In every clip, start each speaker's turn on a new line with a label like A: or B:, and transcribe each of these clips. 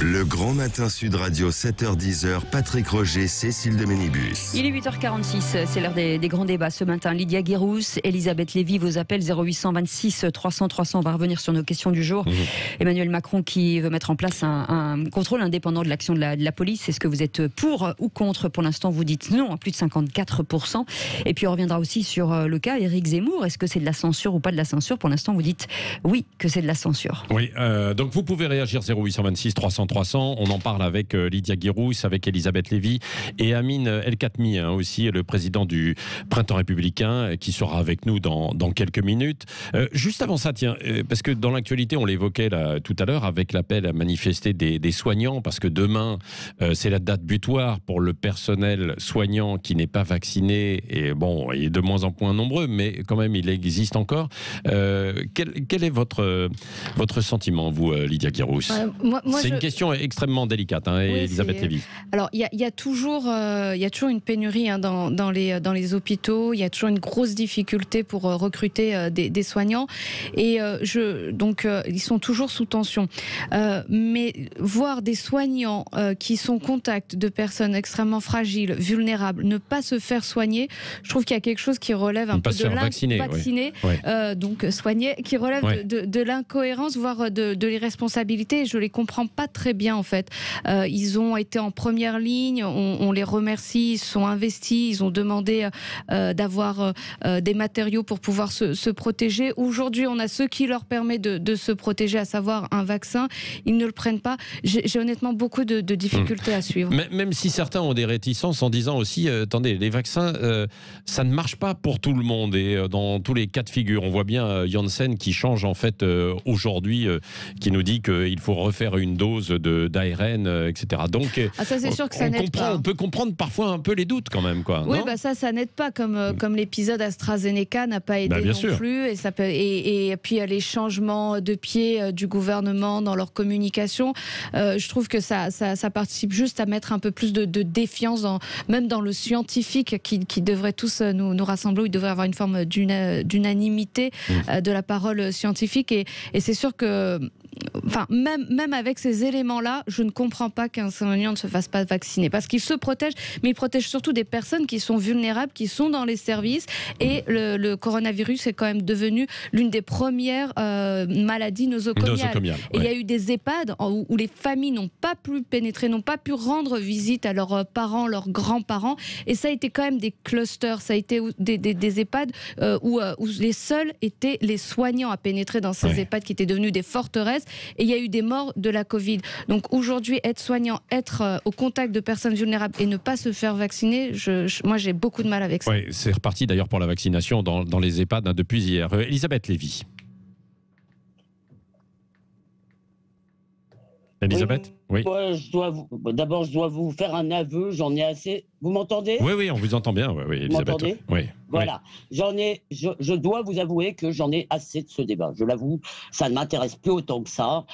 A: Le Grand Matin Sud Radio, 7h-10h, Patrick Roger, Cécile de Ménibus.
B: Il est 8h46, c'est l'heure des grands débats ce matin. Lydia Guérousse, Elisabeth Lévy, vos appels 0826 300 300. On va revenir sur nos questions du jour. Emmanuel Macron qui veut mettre en place un contrôle indépendant de l'action de la police. Est-ce que vous êtes pour ou contre? Pour l'instant, vous dites non à plus de 54%. Et puis on reviendra aussi sur le cas Éric Zemmour. Est-ce que c'est de la censure ou pas de la censure? Pour l'instant, vous dites oui, que c'est de la censure.
C: Oui, donc vous pouvez réagir 0826 300 300. On en parle avec Lydia Guérousse, avec Elisabeth Lévy et Amine El Khatmi, aussi le président du Printemps républicain, qui sera avec nous dans quelques minutes. Juste avant ça, tiens, parce que dans l'actualité, on l'évoquait là, tout à l'heure, avec l'appel à manifester des soignants, parce que demain, c'est la date butoir pour le personnel soignant qui n'est pas vacciné, et bon, il est de moins en moins nombreux, mais quand même, il existe encore. Quel est votre sentiment, vous, Lydia Guérousse? C'est une question extrêmement délicate, oui, Elisabeth Lévy.
D: Alors, il y a toujours une pénurie dans les hôpitaux. Il y a toujours une grosse difficulté pour recruter des soignants. Et donc, ils sont toujours sous tension. Mais voir des soignants qui sont en contact de personnes extrêmement fragiles, vulnérables, ne pas se faire soigner, je trouve qu'il y a quelque chose qui relève un peu de l'invacciner, donc soigner, qui relève de l'incohérence, voire de l'irresponsabilité. Je les comprends pas très bien en fait. Ils ont été en première ligne, on les remercie, ils sont investis, ils ont demandé d'avoir des matériaux pour pouvoir se protéger. Aujourd'hui, on a ce qui leur permet de se protéger, à savoir un vaccin. Ils ne le prennent pas. J'ai honnêtement beaucoup de difficultés à suivre.
C: Même si certains ont des réticences en disant aussi, attendez, les vaccins, ça ne marche pas pour tout le monde et dans tous les cas de figure. On voit bien Janssen qui change en fait aujourd'hui, qui nous dit qu'il faut refaire une dose d'ARN, etc. Donc,
D: ça c'est sûr que ça n'aide pas.
C: On peut comprendre parfois un peu les doutes quand même, quoi.
D: Oui,
C: non
D: ça n'aide pas, comme l'épisode AstraZeneca n'a pas aidé non plus. Et puis les changements de pied du gouvernement dans leur communication, je trouve que ça participe juste à mettre un peu plus de défiance, même dans le scientifique qui devrait tous nous rassembler, où il devrait avoir une forme d'unanimité de la parole scientifique. Et c'est sûr que même avec ces éléments-là, je ne comprends pas qu'un soignant ne se fasse pas vacciner, parce qu'il se protège, mais il protège surtout des personnes qui sont vulnérables, qui sont dans les services. Et le coronavirus est quand même devenu l'une des premières maladies nosocomiales. Et il y a eu des EHPAD où les familles n'ont pas pu pénétrer, n'ont pas pu rendre visite à leurs parents, leurs grands-parents. Et ça a été quand même des clusters, ça a été des EHPAD où les seuls étaient les soignants à pénétrer dans ces EHPAD qui étaient devenus des forteresses. Et il y a eu des morts de la Covid. Donc aujourd'hui, être soignant, être au contact de personnes vulnérables et ne pas se faire vacciner, moi j'ai beaucoup de mal avec ça.
C: Oui, c'est reparti d'ailleurs pour la vaccination dans les EHPAD depuis hier. Elisabeth Lévy. Elisabeth ? Oui.
E: D'abord, je dois vous faire un aveu, j'en ai assez. Vous m'entendez ?
C: Oui, on vous entend bien, oui, Elisabeth.
E: Vous m'entendez ?
C: Oui.
E: Voilà, je dois vous avouer que j'en ai assez de ce débat. Je l'avoue, ça ne m'intéresse plus autant que ça.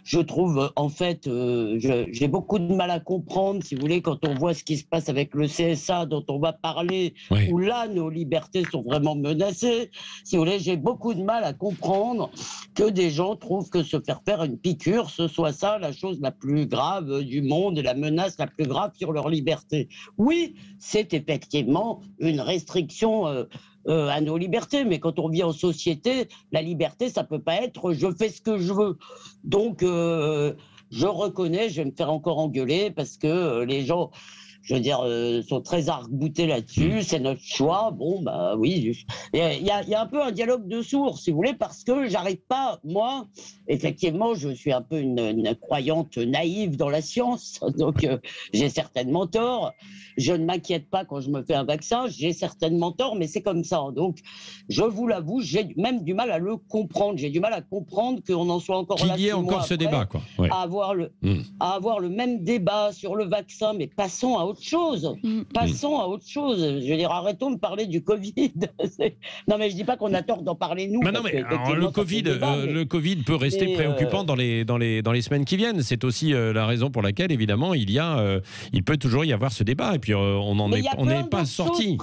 E: Je trouve, en fait, j'ai beaucoup de mal à comprendre, si vous voulez, quand on voit ce qui se passe avec le CSA dont on va parler, où là, nos libertés sont vraiment menacées. Si vous voulez, j'ai beaucoup de mal à comprendre que des gens trouvent que se faire faire une piqûre, ce soit ça la chose la plus grave du monde et la menace la plus grave sur leur liberté. Oui, c'est effectivement une restriction à nos libertés, mais quand on vit en société, la liberté, ça peut pas être je fais ce que je veux. Donc, je reconnais, je vais me faire encore engueuler parce que les gens, je veux dire, sont très arc-boutés là-dessus, c'est notre choix. Bon, bah oui, il y a un peu un dialogue de sourds, si vous voulez, parce que j'arrive pas, moi, effectivement, je suis un peu une croyante naïve dans la science, donc j'ai certainement tort. Je ne m'inquiète pas quand je me fais un vaccin, j'ai certainement tort, mais c'est comme ça. Donc, je vous l'avoue, j'ai même du mal à le comprendre. J'ai du mal à comprendre qu'on en soit encore là.
C: Qu'il y ait encore ce débat, quoi.
E: À avoir le même débat sur le vaccin, mais passons à autre chose. Passons à autre chose. Je veux dire, arrêtons de parler du Covid. Non, mais je dis pas qu'on a tort d'en parler nous.
C: Non, mais alors, le Covid peut rester préoccupant dans les semaines qui viennent. C'est aussi la raison pour laquelle, évidemment, il peut toujours y avoir ce débat. Et puis, on n'est pas sorti.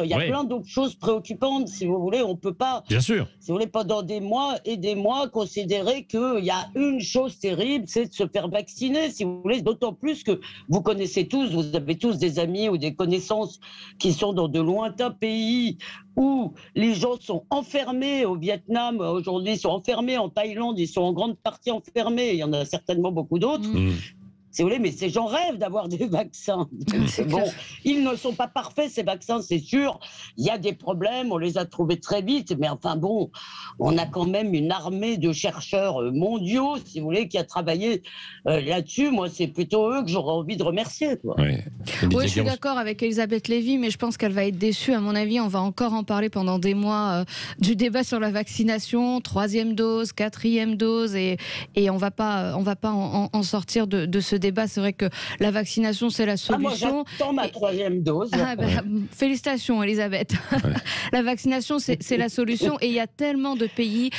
E: Il y a plein d'autres choses préoccupantes. Si vous voulez, on peut pas.
C: Bien sûr.
E: Si vous voulez, pendant des mois et des mois, considérer qu'il y a une chose terrible, c'est de se faire vacciner. Si vous voulez, d'autant plus que vous connaissez tous, vous avez tous des amis ou des connaissances qui sont dans de lointains pays où les gens sont enfermés. Au Vietnam, aujourd'hui, ils sont enfermés. En Thaïlande, ils sont en grande partie enfermés. Il y en a certainement beaucoup d'autres. Si vous voulez, mais ces gens rêvent d'avoir des vaccins. Bon, ils ne sont pas parfaits, ces vaccins, c'est sûr. Il y a des problèmes, on les a trouvés très vite, mais enfin bon, on a quand même une armée de chercheurs mondiaux, si vous voulez, qui a travaillé là-dessus. Moi, c'est plutôt eux que j'aurais envie de remercier, quoi.
D: Oui, je suis d'accord avec Elisabeth Lévy, mais je pense qu'elle va être déçue. À mon avis, on va encore en parler pendant des mois du débat sur la vaccination, 3e dose, 4e dose, et on va pas en sortir de ce débat. C'est vrai que la vaccination, c'est la solution.
E: Moi, j'attends ma 3e dose.
D: Félicitations, Elisabeth. La vaccination, c'est la solution. Et il y a tellement de pays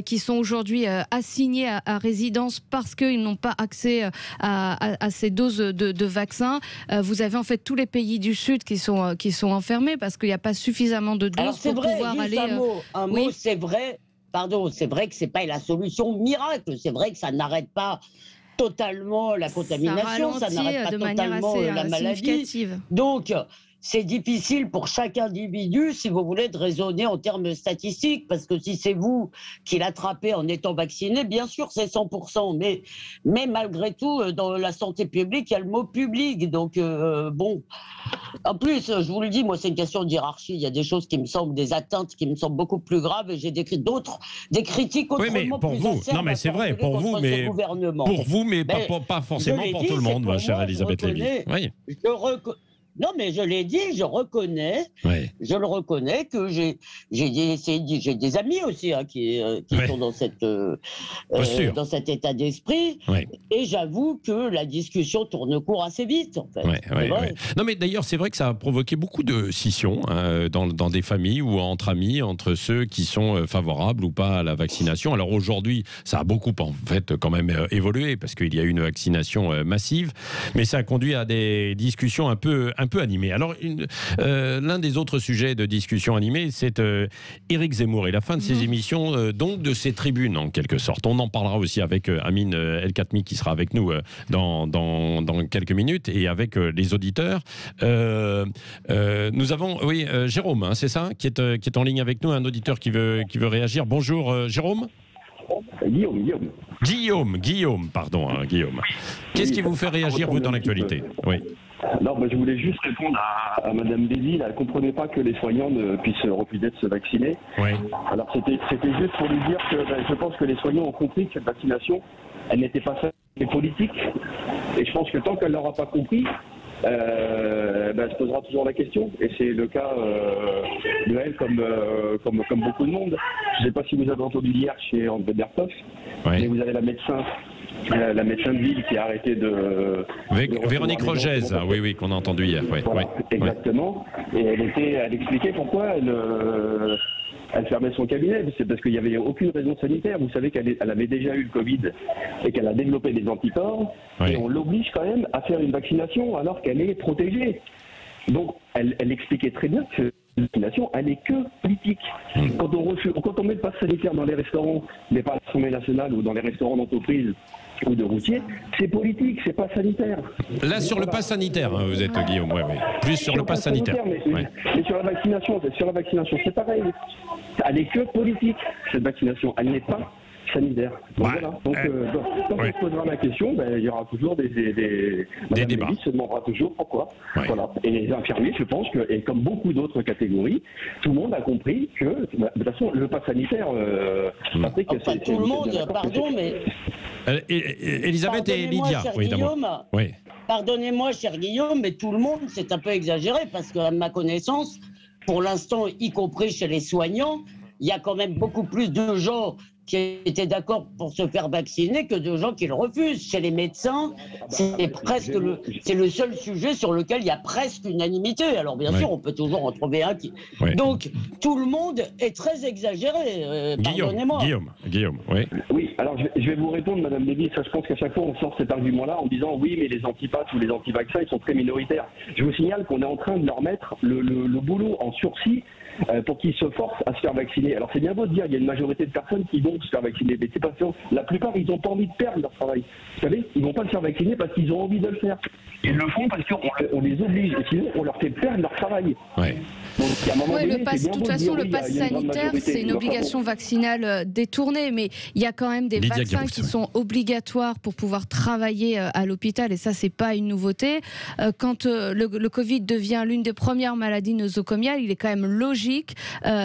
D: qui sont aujourd'hui assignés à résidence parce qu'ils n'ont pas accès à ces doses de vaccins. Vous avez en fait tous les pays du Sud qui sont enfermés parce qu'il n'y a pas suffisamment de doses pour pouvoir aller...
E: Un mot, c'est vrai. Pardon, c'est vrai que c'est pas la solution miracle. C'est vrai que ça n'arrête pas totalement la contamination, ça n'arrête pas totalement la maladie. Donc, c'est difficile pour chaque individu, si vous voulez, de raisonner en termes statistiques, parce que si c'est vous qui l'attrapez en étant vacciné, bien sûr, c'est 100%, mais malgré tout, dans la santé publique, il y a le mot public, donc bon. En plus, je vous le dis, moi, c'est une question d'hierarchie. Il y a des choses qui me semblent, des atteintes qui me semblent beaucoup plus graves, et j'ai des critiques autrement plus acerbes.
C: Non, mais c'est vrai, pour vous, mais pas forcément pour tout le monde, ma chère Elisabeth Lévy. Oui.
E: Non, mais je l'ai dit, je le reconnais que j'ai des amis aussi qui sont dans cet état d'esprit. Et j'avoue que la discussion tourne court assez vite, en fait.
C: Non, mais d'ailleurs, c'est vrai que ça a provoqué beaucoup de scissions dans des familles ou entre amis, entre ceux qui sont favorables ou pas à la vaccination. Alors aujourd'hui, ça a beaucoup, en fait, quand même évolué parce qu'il y a eu une vaccination massive, mais ça a conduit à des discussions un peu animé. Alors, l'un des autres sujets de discussion animée, c'est Éric Zemmour et la fin de ses émissions, donc de ses tribunes, en quelque sorte. On en parlera aussi avec Amine El Khatmi, qui sera avec nous dans quelques minutes, et avec les auditeurs. Nous avons, Jérôme, c'est ça, qui est en ligne avec nous, un auditeur qui veut réagir. Bonjour, Jérôme. Guillaume, pardon, Guillaume. Qu'est-ce qui vous fait réagir, vous, dans l'actualité? Oui.
F: Non, je voulais juste répondre à Madame Lévy. Elle ne comprenait pas que les soignants ne puissent refuser de se vacciner.
C: Oui.
F: Alors c'était juste pour lui dire que je pense que les soignants ont compris que cette vaccination, elle n'était pas faite politique. Et je pense que tant qu'elle ne l'aura pas compris, elle se posera toujours la question. Et c'est le cas de elle comme beaucoup de monde. Je ne sais pas si vous avez entendu hier chez André Berthoff, mais vous avez la médecin de ville qui a arrêté de
C: Véronique Rogez, oui, qu'on a entendu hier.
F: Voilà, exactement. Et elle expliquait pourquoi elle fermait son cabinet. C'est parce qu'il n'y avait aucune raison sanitaire. Vous savez qu'elle avait déjà eu le Covid et qu'elle a développé des anticorps. Et on l'oblige quand même à faire une vaccination alors qu'elle est protégée. Donc, elle expliquait très bien que la vaccination, elle n'est que politique. Quand on met le pass sanitaire dans les restaurants, mais pas à l'Assemblée nationale ou dans les restaurants d'entreprise ou de routiers, c'est politique, c'est pas sanitaire.
C: Là, sur le pass sanitaire, vous êtes Guillaume, plus sur le pass sanitaire.
F: Mais sur la vaccination, c'est pareil. Elle n'est que politique, cette vaccination. Elle n'est pas sanitaire. Donc, quand on se posera la question, il y aura toujours des débats. Se demandera toujours pourquoi. Voilà. Et les infirmiers, je pense que, et comme beaucoup d'autres catégories, tout le monde a compris que, de toute façon, le pass sanitaire, Patrick,
E: c'est tout le monde, pardon, mais...
C: Elisabeth et Lydia,
E: Pardonnez-moi, cher Guillaume, mais tout le monde, c'est un peu exagéré, parce qu'à ma connaissance, pour l'instant, y compris chez les soignants, il y a quand même beaucoup plus de gens qui étaient d'accord pour se faire vacciner que de gens qui le refusent. Chez les médecins, c'est le seul sujet sur lequel il y a presque unanimité. Alors bien sûr, on peut toujours en trouver un qui... Donc tout le monde est très exagéré. Pardonnez-moi.
C: Guillaume, oui.
F: Oui, alors je vais vous répondre, Madame Lévy. Ça, je pense qu'à chaque fois, on sort cet argument-là en disant oui, mais les antipathes ou les anti-vaccins, ils sont très minoritaires. Je vous signale qu'on est en train de leur mettre le boulot en sursis pour qu'ils se forcent à se faire vacciner. Alors c'est bien beau de dire qu'il y a une majorité de personnes qui vont se faire vacciner, mais c'est pas sûr. La plupart, ils n'ont pas envie de perdre leur travail. Vous savez, ils vont pas se faire vacciner parce qu'ils ont envie de le faire. Ils le font parce qu'on les oblige, et sinon on leur fait perdre leur travail.
C: Ouais.
F: Donc, à un moment donné,
D: de toute façon, le pass sanitaire, c'est une obligation vaccinale détournée, mais il y a quand même des vaccins qui sont obligatoires pour pouvoir travailler à l'hôpital, et ça, c'est pas une nouveauté. Quand le Covid devient l'une des premières maladies nosocomiales, il est quand même logique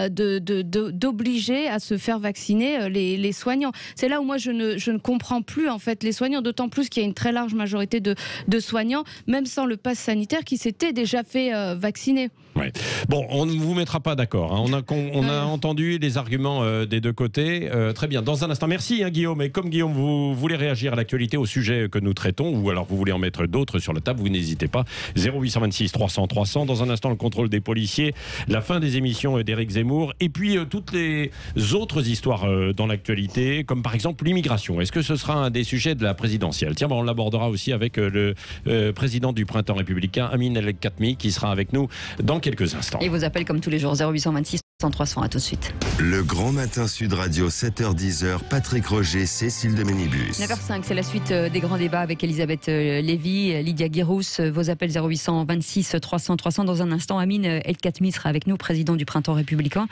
D: d'obliger à se faire vacciner les soignants. C'est là où moi je ne comprends plus en fait les soignants, d'autant plus qu'il y a une très large majorité de soignants, même sans le pass sanitaire, qui s'étaient déjà fait vacciner.
C: Ouais. Bon, on ne vous mettra pas d'accord. Hein. On a entendu les arguments des deux côtés. Très bien. Dans un instant, merci Guillaume. Et comme Guillaume, vous voulez réagir à l'actualité, au sujet que nous traitons, ou alors vous voulez en mettre d'autres sur la table, vous n'hésitez pas. 0826 300 300. Dans un instant, le contrôle des policiers, la fin des émissions d'Éric Zemmour, et puis toutes les autres histoires dans l'actualité, comme par exemple l'immigration. Est-ce que ce sera un des sujets de la présidentielle? Tiens, on l'abordera aussi avec le président du Printemps républicain, Amin El Khatmi, qui sera avec nous dans quelques instants.
B: Et vous appelle comme tous les jours 0826 300. À tout de suite.
A: Le Grand Matin Sud Radio, 7h-10h, Patrick Roger, Cécile de Ménibus.
B: 9h05, c'est la suite des grands débats avec Elisabeth Lévy, Lydia Guérousse. Vos appels 0826 300 300. Dans un instant, Amin El Khatmi sera avec nous, président du Printemps républicain.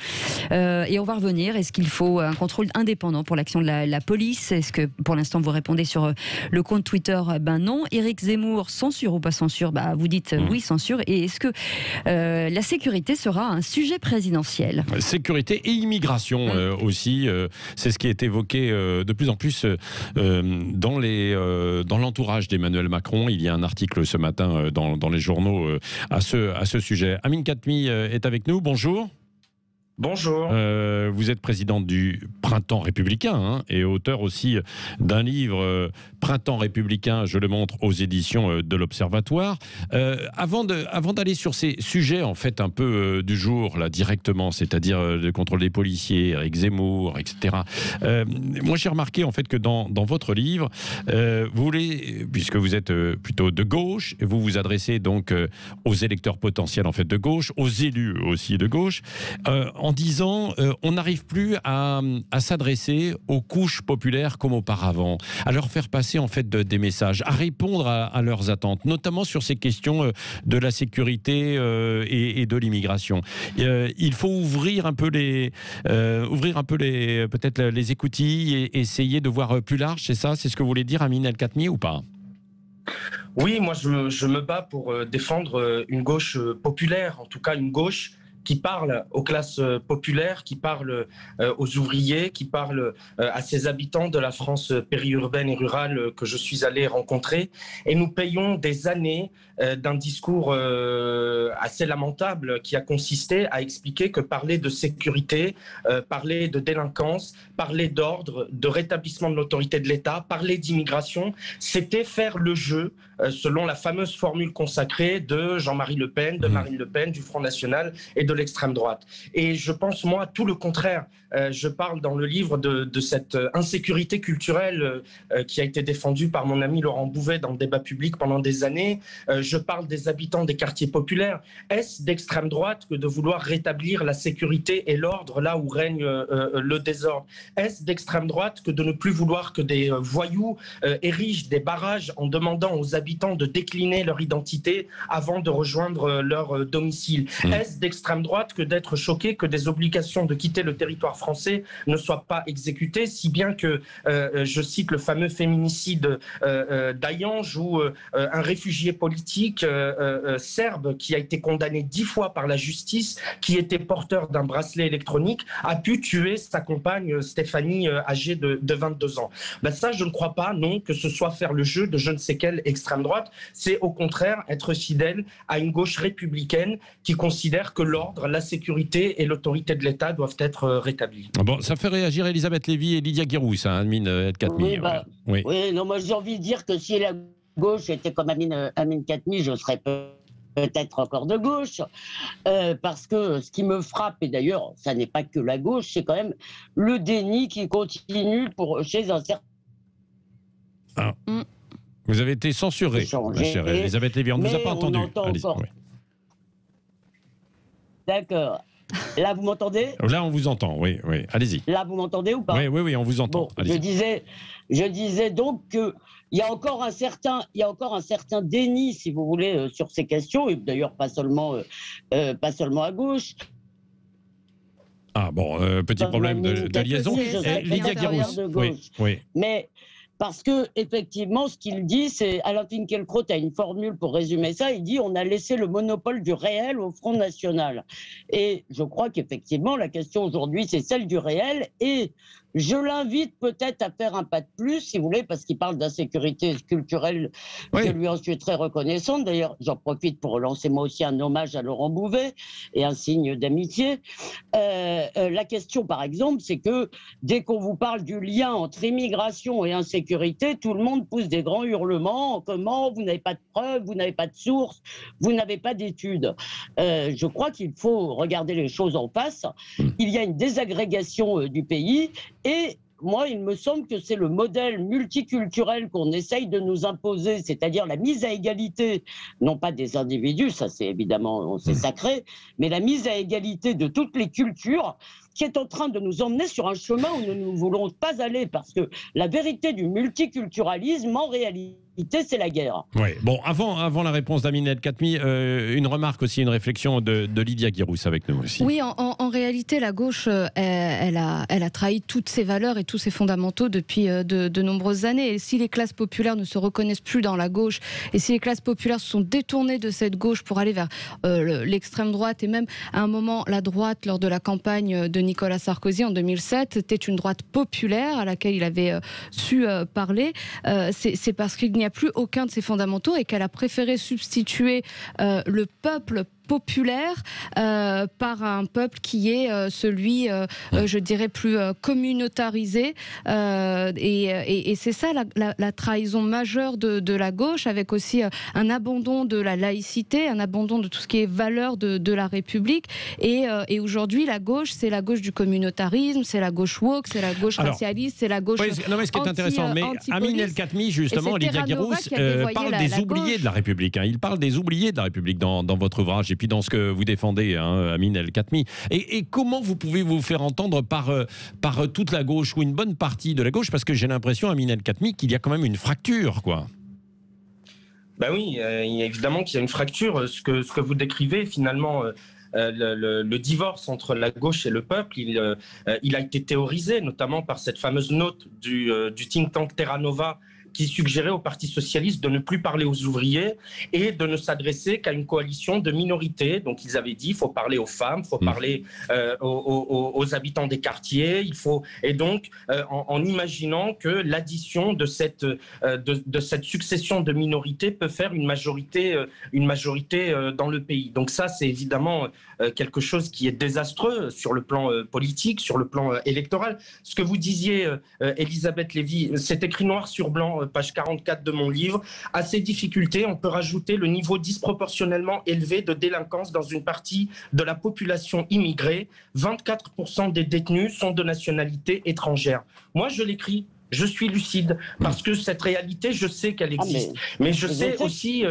B: Et on va revenir. Est-ce qu'il faut un contrôle indépendant pour l'action de la police? Est-ce que pour l'instant vous répondez sur le compte Twitter? Ben non. Éric Zemmour, censure ou pas censure? Vous dites oui, censure. Et est-ce que la sécurité sera un sujet présidentiel?
C: Sécurité et immigration aussi, c'est ce qui est évoqué de plus en plus dans l'entourage d'Emmanuel Macron. Il y a un article ce matin dans les journaux à ce sujet. Amin Khatmi est avec nous, bonjour.
G: Bonjour.
C: Vous êtes président du Printemps républicain et auteur aussi d'un livre Printemps républicain, je le montre aux éditions de l'Observatoire. Avant d'aller sur ces sujets en fait un peu du jour là directement, c'est-à-dire le contrôle des policiers, Éric Zemmour, etc. Moi j'ai remarqué en fait que dans votre livre, vous voulez, puisque vous êtes plutôt de gauche, vous vous adressez donc aux électeurs potentiels en fait de gauche, aux élus aussi de gauche. En disant on n'arrive plus à s'adresser aux couches populaires comme auparavant, à leur faire passer en fait des messages, à répondre à leurs attentes, notamment sur ces questions de la sécurité et de l'immigration. Il faut ouvrir un peu peut-être les écoutilles et essayer de voir plus large, c'est ça? C'est ce que vous voulez dire, Amin El Khatmi, ou pas?
G: Oui, moi je me bats pour défendre une gauche populaire, en tout cas une gauche qui parle aux classes populaires, qui parle aux ouvriers, qui parle à ces habitants de la France périurbaine et rurale que je suis allé rencontrer. Et nous payons des années d'un discours assez lamentable qui a consisté à expliquer que parler de sécurité, parler de délinquance, parler d'ordre, de rétablissement de l'autorité de l'État, parler d'immigration, c'était faire le jeu selon la fameuse formule consacrée de Jean-Marie Le Pen, de Marine Le Pen, du Front National et de l'extrême droite. Et je pense, moi, tout le contraire. Je parle dans le livre de cette insécurité culturelle qui a été défendue par mon ami Laurent Bouvet dans le débat public pendant des années. Je parle des habitants des quartiers populaires. Est-ce d'extrême droite que de vouloir rétablir la sécurité et l'ordre là où règne le désordre? Est-ce d'extrême droite que de ne plus vouloir que des voyous érigent des barrages en demandant aux habitants de décliner leur identité avant de rejoindre leur domicile? Est-ce d'extrême droite que d'être choqué que des obligations de quitter le territoire français ne soient pas exécutées, si bien que, je cite le fameux féminicide d'Ayange, où un réfugié politique serbe qui a été condamné 10 fois par la justice, qui était porteur d'un bracelet électronique, a pu tuer sa compagne Stéphanie, âgée de 22 ans. Ben ça, je ne crois pas, non, que ce soit faire le jeu de je ne sais quelle extrême droite. C'est au contraire être fidèle à une gauche républicaine qui considère que l'ordre l'ordre, la sécurité et l'autorité de l'État doivent être rétablies.
C: Bon, ça fait réagir Elisabeth Lévy et Lydia Guirousse, hein, Amine El Khatmi.
E: Oui, non, moi j'ai envie de dire que si la gauche était comme Amine Khatmi, je serais peut-être encore de gauche, parce que ce qui me frappe, et d'ailleurs ça n'est pas que la gauche, c'est quand même le déni qui continue chez un certain...
C: Vous avez été censurée, ma chère Elisabeth Lévy, on ne vous a pas entendu.
E: D'accord. Là, vous m'entendez?
C: Là, on vous entend, oui. Allez-y.
E: Là, vous m'entendez ou pas?
C: Oui, on vous entend.
E: Bon, je disais donc qu'il y a encore un certain déni, si vous voulez, sur ces questions, et d'ailleurs pas seulement à gauche.
C: Ah bon, petit problème de liaison. Lydia Guirousse. Oui.
E: Mais parce que effectivement, ce qu'il dit, c'est Alain Finkielkraut a une formule pour résumer ça. Il dit on a laissé le monopole du réel au Front National. Et je crois qu'effectivement, la question aujourd'hui, c'est celle du réel. Et je l'invite peut-être à faire un pas de plus, si vous voulez, parce qu'il parle d'insécurité culturelle. Je lui en suis très reconnaissante. D'ailleurs, j'en profite pour relancer moi aussi un hommage à Laurent Bouvet et un signe d'amitié. La question, par exemple, c'est que dès qu'on vous parle du lien entre immigration et insécurité, tout le monde pousse des grands hurlements. Comment? Vous n'avez pas de preuves, vous n'avez pas de sources, vous n'avez pas d'études. Je crois qu'il faut regarder les choses en face. Il y a une désagrégation du pays. Et moi, il me semble que c'est le modèle multiculturel qu'on essaye de nous imposer, c'est-à-dire la mise à égalité, non pas des individus, ça c'est évidemment, c'est sacré, mais la mise à égalité de toutes les cultures, qui est en train de nous emmener sur un chemin où nous ne voulons pas aller, parce que la vérité du multiculturalisme, en réalité, c'est la guerre.
C: Oui. Bon, avant la réponse d'Amine El Khatmi, une remarque aussi, une réflexion de Lydia Guirousse avec nous aussi.
D: Oui, en réalité, la gauche, elle a trahi toutes ses valeurs et tous ses fondamentaux depuis de nombreuses années. Et si les classes populaires ne se reconnaissent plus dans la gauche, et si les classes populaires se sont détournées de cette gauche pour aller vers l'extrême droite, et même à un moment, la droite, lors de la campagne de Nicolas Sarkozy en 2007, c'était une droite populaire à laquelle il avait su parler, c'est parce qu'il n'y a plus aucun de ses fondamentaux et qu'elle a préféré substituer le peuple populaire par un peuple qui est celui, je dirais, plus communautarisé. Et c'est ça la trahison majeure de la gauche, avec aussi un abandon de la laïcité, un abandon de tout ce qui est valeur de la République. Et aujourd'hui, la gauche, c'est la gauche du communautarisme, c'est la gauche woke, c'est la gauche racialiste, c'est la gauche
C: non, mais ce qui est intéressant, mais Amine El Khatmi, justement, Lydia Guirousse, parle des oubliés de la République. Il parle des oubliés de la République dans votre ouvrage. Et puis dans ce que vous défendez, Amine El Khatmi. Et comment vous pouvez vous faire entendre par toute la gauche ou une bonne partie de la gauche? Parce que j'ai l'impression, Amine El Khatmi, qu'il y a quand même une fracture, quoi.
G: Ben oui, évidemment qu'il y a une fracture. Ce que vous décrivez, finalement... le divorce entre la gauche et le peuple, il a été théorisé, notamment par cette fameuse note du think tank Terra Nova, qui suggérait au Parti socialiste de ne plus parler aux ouvriers et de ne s'adresser qu'à une coalition de minorités. Donc ils avaient dit il faut parler aux femmes, il faut parler aux habitants des quartiers, et donc en imaginant que l'addition de cette succession de minorités peut faire une majorité dans le pays. Donc ça, c'est évidemment quelque chose qui est désastreux sur le plan politique, sur le plan électoral. Ce que vous disiez, Elisabeth Lévy, c'est écrit noir sur blanc, page 44 de mon livre. À ces difficultés, on peut rajouter le niveau disproportionnellement élevé de délinquance dans une partie de la population immigrée. 24% des détenus sont de nationalité étrangère. Moi, je l'écris. Je suis lucide, parce que cette réalité, je sais qu'elle existe. Mais je sais aussi...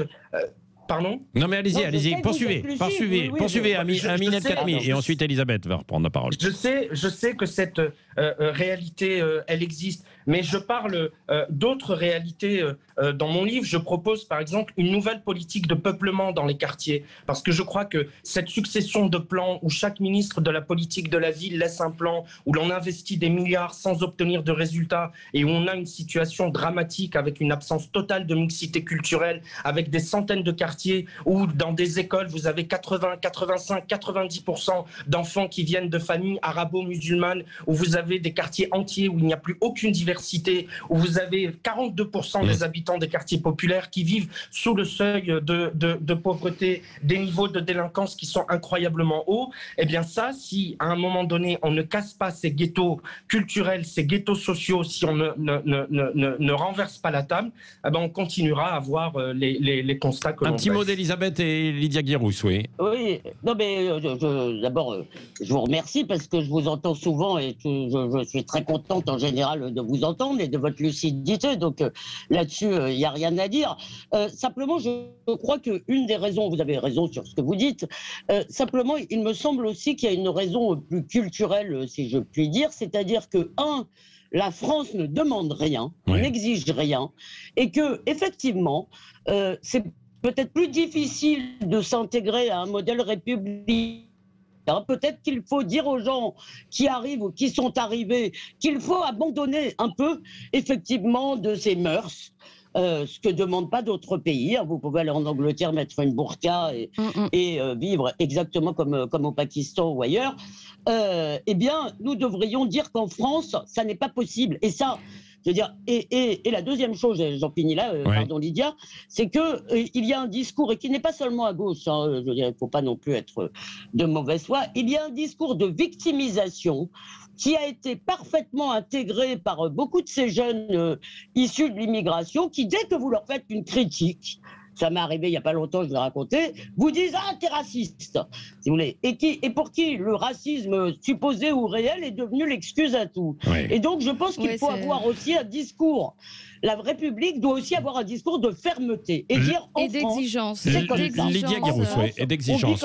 G: Pardon ?
C: Non mais allez-y, poursuivez Amine El Khatmi, et ensuite Elisabeth va reprendre la parole.
G: Je sais que cette réalité, elle existe, mais je parle d'autres réalités dans mon livre. Je propose par exemple une nouvelle politique de peuplement dans les quartiers, parce que je crois que cette succession de plans où chaque ministre de la politique de la ville laisse un plan, où l'on investit des milliards sans obtenir de résultats, et où on a une situation dramatique avec une absence totale de mixité culturelle, avec des centaines de quartiers où dans des écoles, vous avez 80, 85, 90% d'enfants qui viennent de familles arabo-musulmanes, où vous avez des quartiers entiers où il n'y a plus aucune diversité biodiversité, où vous avez 42% des habitants des quartiers populaires qui vivent sous le seuil de pauvreté, des niveaux de délinquance qui sont incroyablement hauts, eh bien ça, si à un moment donné, on ne casse pas ces ghettos culturels, ces ghettos sociaux, si on ne renverse pas la table, eh ben on continuera à voir les constats que l'on
C: Un petit mot d'Elisabeth et Lydia Guirousse, oui.
E: Oui, non mais d'abord, je vous remercie parce que je vous entends souvent et que je suis très contente en général de vous entendre et de votre lucidité. Donc là-dessus, il n'y a rien à dire. Simplement, je crois qu'une des raisons, vous avez raison sur ce que vous dites, simplement, il me semble aussi qu'il y a une raison plus culturelle, si je puis dire, c'est-à-dire que, la France ne demande rien, n'exige rien, et que effectivement, c'est peut-être plus difficile de s'intégrer à un modèle républicain. Peut-être qu'il faut dire aux gens qui arrivent ou qui sont arrivés qu'il faut abandonner un peu, effectivement, de ces mœurs. Ce que ne demandent pas d'autres pays. Vous pouvez aller en Angleterre, mettre une burqa et vivre exactement comme au Pakistan ou ailleurs. Eh bien, nous devrions dire qu'en France, ça n'est pas possible. Et ça, je veux dire, et la deuxième chose, j'en finis là, pardon Lydia, c'est qu'il y a un discours, et qui n'est pas seulement à gauche, je veux dire, il ne faut pas non plus être de mauvaise foi, il y a un discours de victimisation qui a été parfaitement intégré par beaucoup de ces jeunes issus de l'immigration, qui, dès que vous leur faites une critique, ça m'est arrivé il n'y a pas longtemps, je l'ai raconté, vous disent « Ah, t'es raciste !» si vous voulez. Et pour qui le racisme supposé ou réel est devenu l'excuse à tout. Et donc, je pense qu'il faut avoir aussi un discours. La République doit aussi avoir un discours de fermeté et dire en
D: d'exigence.
C: Lydia Guirousse, et d'exigence.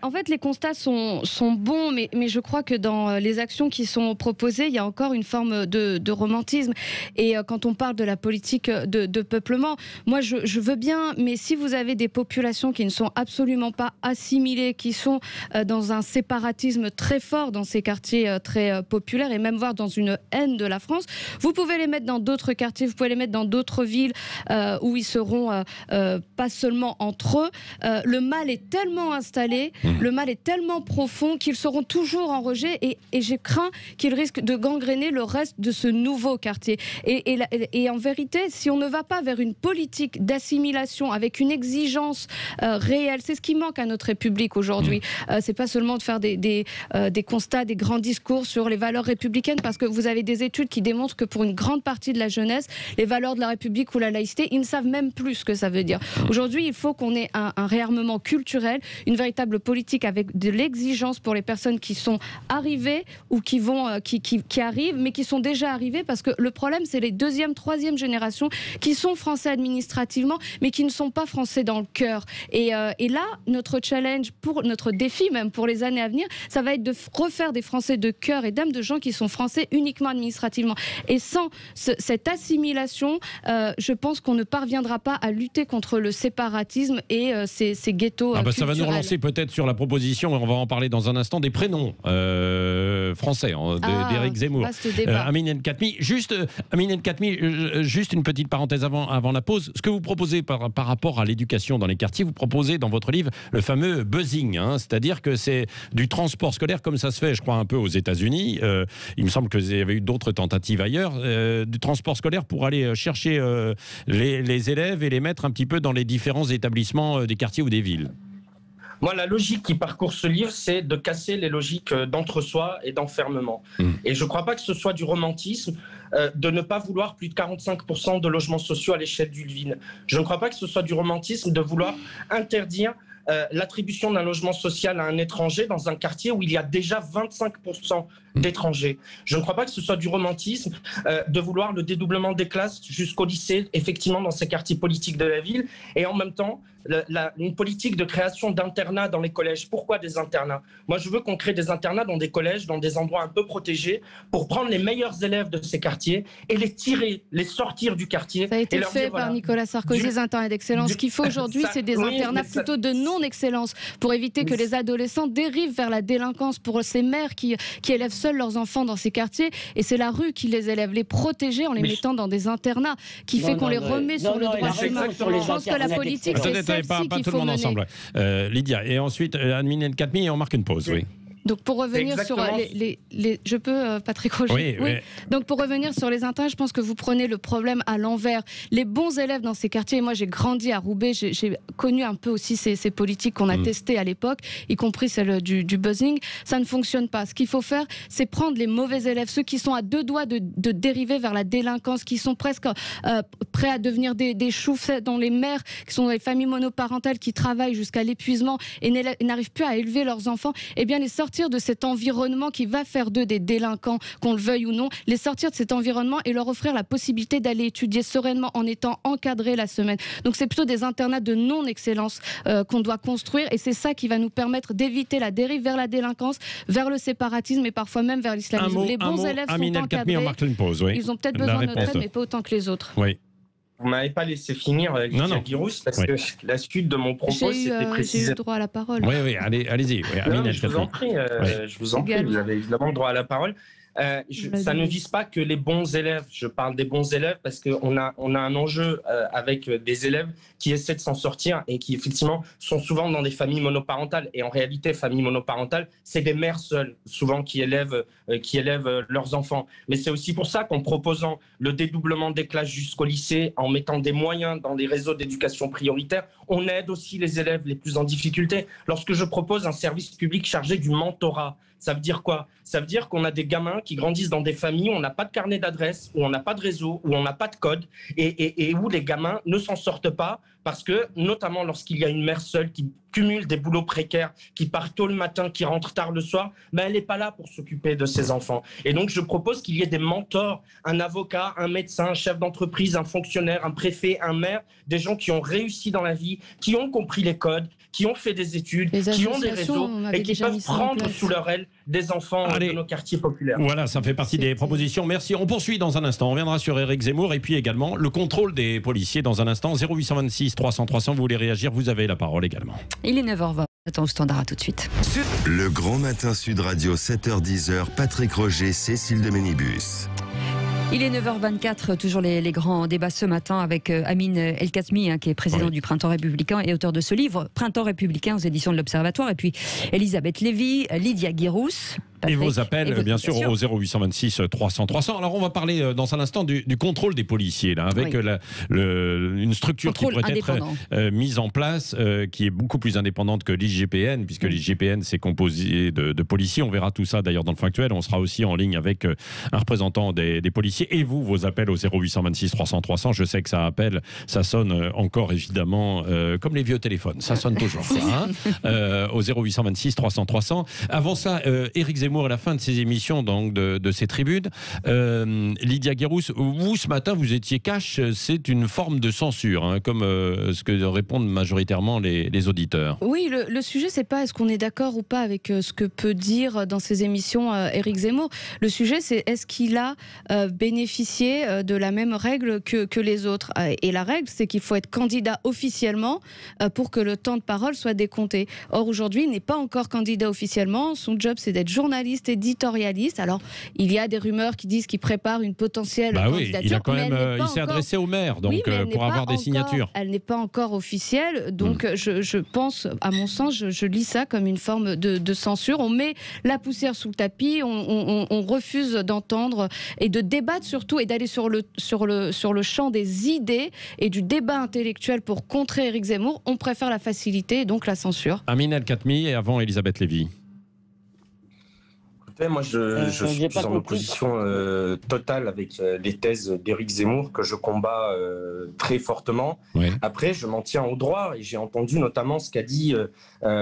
D: En fait, les constats sont bons, mais je crois que dans les actions qui sont proposées, il y a encore une forme de romantisme. Et quand on parle de la politique de peuplement, moi, je veux bien, mais si vous avez des populations qui ne sont absolument pas assimilées, qui sont dans un séparatisme très fort dans ces quartiers très populaires, et même voire dans une haine de la France, vous pouvez les mettre dans d'autres quartiers, vous pouvez les mettre dans d'autres villes où ils seront pas seulement entre eux. Le mal est tellement installé, le mal est tellement profond qu'ils seront toujours en rejet et j'ai craint qu'ils risquent de gangréner le reste de ce nouveau quartier. Et en vérité, si on ne va pas vers une politique d'assimilation avec une exigence réelle, c'est ce qui manque à notre République aujourd'hui. C'est pas seulement de faire des constats, des grands discours sur les valeurs républicaines, parce que vous avez des études qui démontrent que pour une grande partie de la jeunesse, les valeurs de la République ou la laïcité, ils ne savent même plus ce que ça veut dire. Aujourd'hui, il faut qu'on ait un réarmement culturel, une véritable politique avec de l'exigence pour les personnes qui sont arrivées ou qui arrivent, mais qui sont déjà arrivées, parce que le problème, c'est les deuxième, troisième générations qui sont français administrativement, mais qui ne sont pas français dans le cœur. Et là, notre challenge, notre défi même pour les années à venir, ça va être de refaire des Français de cœur et d'âme, de gens qui sont français uniquement administrativement. Et sans cette assimilation, je pense qu'on ne parviendra pas à lutter contre le séparatisme et ces ghettos culturels.
C: Ça va nous relancer peut-être sur la proposition, et on va en parler dans un instant, des prénoms français d'Éric Zemmour. Amine El-Khatmi. Juste une petite parenthèse avant la pause. Ce que vous proposez par rapport à l'éducation dans les quartiers, vous proposez dans votre livre le fameux buzzing, c'est-à-dire que c'est du transport scolaire comme ça se fait, je crois, un peu aux États-Unis. Il me semble qu'il y avait eu d'autres tentatives ailleurs, du transport scolaire pour aller chercher les élèves et les mettre un petit peu dans les différents établissements des quartiers ou des villes.
G: Moi, la logique qui parcourt ce livre, c'est de casser les logiques d'entre-soi et d'enfermement. Et je ne crois pas que ce soit du romantisme de ne pas vouloir plus de 45% de logements sociaux à l'échelle d'une ville. Je ne crois pas que ce soit du romantisme de vouloir interdire l'attribution d'un logement social à un étranger dans un quartier où il y a déjà 25% d'étrangers. Je ne crois pas que ce soit du romantisme de vouloir le dédoublement des classes jusqu'au lycée, effectivement, dans ces quartiers politiques de la ville, et en même temps, une politique de création d'internats dans les collèges. Pourquoi des internats ? Moi, je veux qu'on crée des internats dans des collèges, dans des endroits un peu protégés, pour prendre les meilleurs élèves de ces quartiers et les tirer, les sortir du quartier.
D: Ça a été
G: et leur
D: fait
G: dire,
D: par Nicolas Sarkozy, les internats d'excellence. Ce qu'il faut aujourd'hui, c'est des internats plutôt de non-excellence, pour éviter que les adolescents dérivent vers la délinquance, pour ces mères qui élèvent seuls leurs enfants dans ces quartiers. Et c'est la rue qui les élève. Les protéger en les mettant dans des internats, qui fait qu'on les remet sur le droit chemin. Je pense que la politique, c'est celle-ci qu'il faut mener.
C: Lydia, et ensuite Amine El-Khatmi, et on marque une pause. Oui.
D: Donc pour revenir sur je peux, Patrick Roger. Oui. Donc pour revenir sur les internes, je pense que vous prenez le problème à l'envers. Les bons élèves dans ces quartiers, moi j'ai grandi à Roubaix, j'ai connu un peu aussi ces politiques qu'on a testées à l'époque, y compris celle du buzzing. Ça ne fonctionne pas. Ce qu'il faut faire, c'est prendre les mauvais élèves, ceux qui sont à deux doigts de dériver vers la délinquance, qui sont presque prêts à devenir des choux dans les mères, qui sont dans les familles monoparentales, qui travaillent jusqu'à l'épuisement et n'arrivent plus à élever leurs enfants, et bien les sortir de cet environnement qui va faire d'eux des délinquants, qu'on le veuille ou non, les sortir de cet environnement et leur offrir la possibilité d'aller étudier sereinement en étant encadrés la semaine. Donc c'est plutôt des internats de non-excellence qu'on doit construire, et c'est ça qui va nous permettre d'éviter la dérive vers la délinquance, vers le séparatisme et parfois même vers l'islamisme. Les bons élèves sont encadrés, ils ont peut-être besoin de notre aide, mais pas autant que les autres.
C: Oui.
G: Vous ne m'avez pas laissé finir, Lydia Guirousse, parce que la suite de mon propos, c'était précisément...
D: J'ai eu le droit à la parole.
C: Oui, allez-y.
G: Je vous en prie, vous avez évidemment le droit à la parole. Ça ne vise pas que les bons élèves. Je parle des bons élèves parce qu'on a un enjeu avec des élèves qui essaient de s'en sortir et qui effectivement sont souvent dans des familles monoparentales. Et en réalité, familles monoparentales, c'est des mères seules, souvent qui élèvent leurs enfants. Mais c'est aussi pour ça qu'en proposant le dédoublement des classes jusqu'au lycée, en mettant des moyens dans les réseaux d'éducation prioritaire, on aide aussi les élèves les plus en difficulté. Lorsque je propose un service public chargé du mentorat, ça veut dire quoi? Ça veut dire qu'on a des gamins qui grandissent dans des familles où on n'a pas de carnet d'adresse, où on n'a pas de réseau, où on n'a pas de code, et où les gamins ne s'en sortent pas parce que, notamment lorsqu'il y a une mère seule qui cumule des boulots précaires, qui part tôt le matin, qui rentre tard le soir, elle n'est pas là pour s'occuper de ses enfants. Et donc, je propose qu'il y ait des mentors, un avocat, un médecin, un chef d'entreprise, un fonctionnaire, un préfet, un maire, des gens qui ont réussi dans la vie, qui ont compris les codes, qui ont fait des études, qui ont des réseaux et qui peuvent prendre sous leur aile des enfants de nos quartiers populaires.
C: Voilà, ça fait partie des propositions. Merci. On poursuit dans un instant. On reviendra sur Éric Zemmour et puis également le contrôle des policiers dans un instant. 0826 300 300, vous voulez réagir, vous avez la parole également.
B: Il est 9h20. Attends au standard, à tout de suite.
A: Le Grand Matin Sud Radio, 7h-10h, Patrick Roger, Cécile de Ménibus.
B: Il est 9h24, toujours les grands débats ce matin avec Amine El-Khatmi, qui est président du Printemps républicain et auteur de ce livre, Printemps républicain aux éditions de l'Observatoire, et puis Elisabeth Lévy, Lydia Guirousse.
C: Et vos appels, bien sûr, au 0826 300 300. Alors, on va parler dans un instant du contrôle des policiers, là, avec une structure qui pourrait être mise en place, qui est beaucoup plus indépendante que l'IGPN, puisque l'IGPN, c'est composé de policiers. On verra tout ça, d'ailleurs, dans le Factuel. On sera aussi en ligne avec un représentant des policiers. Et vous, vos appels au 0826 300 300, je sais que ça appelle, ça sonne encore, évidemment, comme les vieux téléphones. Ça sonne toujours, ça, hein, au 0826 300 300. Avant ça, Éric Zemmour à la fin de ces émissions, donc de ces tribunes. Lydia Guirousse, vous ce matin vous étiez cash, c'est une forme de censure, hein, comme ce que répondent majoritairement les auditeurs.
D: Oui, le sujet c'est pas est-ce qu'on est d'accord ou pas avec ce que peut dire dans ces émissions Éric Zemmour. Le sujet c'est est-ce qu'il a bénéficié de la même règle que les autres. Et la règle c'est qu'il faut être candidat officiellement pour que le temps de parole soit décompté. Or aujourd'hui il n'est pas encore candidat officiellement, son job c'est d'être journaliste, éditorialiste. Alors, il y a des rumeurs qui disent qu'il prépare une potentielle candidature.
C: Il s'est adressé au maire, donc pour avoir des signatures.
D: Elle n'est pas encore officielle, donc je pense, à mon sens, je lis ça comme une forme de censure. On met la poussière sous le tapis, on refuse d'entendre et de débattre surtout et d'aller sur le champ des idées et du débat intellectuel pour contrer Éric Zemmour. On préfère la facilité et donc la censure.
C: Amine El-Khatmi et avant Elisabeth Lévy.
G: Moi, je suis en opposition totale avec les thèses d'Éric Zemmour que je combats très fortement. Oui. Après, je m'en tiens au droit et j'ai entendu notamment ce qu'a dit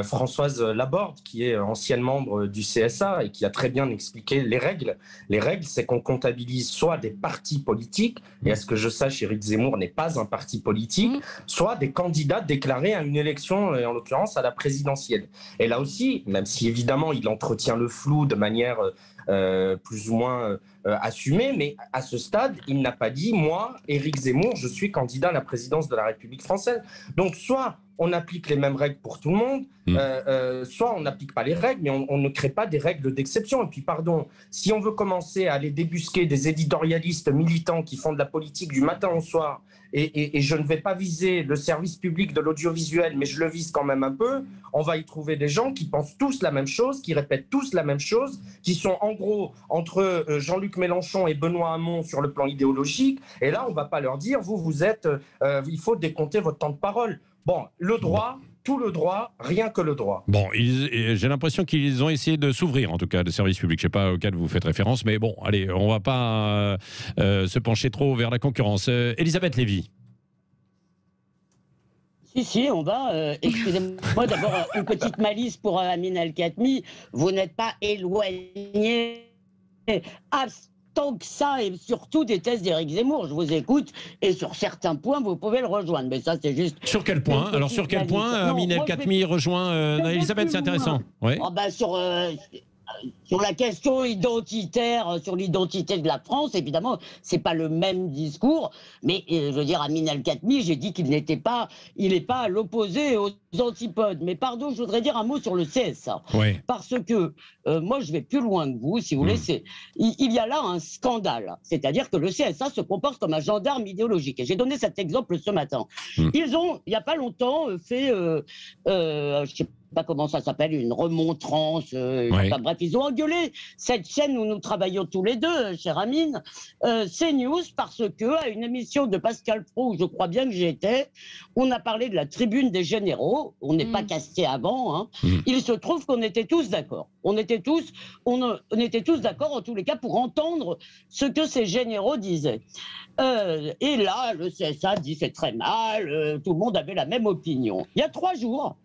G: Françoise Laborde, qui est ancienne membre du CSA et qui a très bien expliqué les règles. Les règles, c'est qu'on comptabilise soit des partis politiques, et à ce que je sache, Éric Zemmour n'est pas un parti politique, soit des candidats déclarés à une élection, en l'occurrence à la présidentielle. Et là aussi, même si évidemment il entretient le flou de manière plus ou moins assumé, mais à ce stade, il n'a pas dit « Moi, Éric Zemmour, je suis candidat à la présidence de la République française ». Donc, soit on applique les mêmes règles pour tout le monde, soit on n'applique pas les règles, mais on ne crée pas des règles d'exception. Et puis, pardon, si on veut commencer à aller débusquer des éditorialistes militants qui font de la politique du matin au soir, et je ne vais pas viser le service public de l'audiovisuel, mais je le vise quand même un peu, on va y trouver des gens qui pensent tous la même chose, qui répètent tous la même chose, qui sont en gros entre Jean-Luc Mélenchon et Benoît Hamon sur le plan idéologique. Et là, on ne va pas leur dire, vous êtes, il faut décompter votre temps de parole. Bon, le droit, tout le droit, rien que le droit.
C: Bon, j'ai l'impression qu'ils ont essayé de s'ouvrir, en tout cas, le service public. Je ne sais pas auquel vous faites référence, mais bon, allez, on ne va pas se pencher trop vers la concurrence. Elisabeth Lévy.
E: Si, on va. Excusez-moi, d'abord, une petite malice pour Amine El-Khatmi. Vous n'êtes pas éloigné tant que ça, et surtout des thèses d'Éric Zemmour. Je vous écoute, et sur certains points, vous pouvez le rejoindre. Mais ça, c'est juste...
C: Sur quel point? Alors, sur quel point Amine El-Khatmi rejoint Elisabeth, c'est intéressant. Ouais.
E: Sur la question identitaire, sur l'identité de la France, évidemment, c'est pas le même discours. Mais je veux dire, Amine El-Khatmi, j'ai dit qu'il n'est pas à l'opposé, aux antipodes. Mais pardon, je voudrais dire un mot sur le CSA.
C: Oui.
E: Parce que moi, je vais plus loin que vous, si vous voulez. Il y a là un scandale. C'est-à-dire que le CSA se comporte comme un gendarme idéologique. Et j'ai donné cet exemple ce matin. Ils ont, il n'y a pas longtemps, fait, je sais pas comment ça s'appelle, une remontrance. Enfin, bref, ils ont engueulé cette chaîne où nous travaillons tous les deux, cher Amine, CNews, parce que à une émission de Pascal Praud, où je crois bien que j'y étais, on a parlé de la tribune des généraux. On n'est pas casté avant. Hein. Il se trouve qu'on était tous d'accord. On était tous d'accord, en tous les cas, pour entendre ce que ces généraux disaient. Et là, le CSA dit c'est très mal. Tout le monde avait la même opinion. Il y a 3 jours.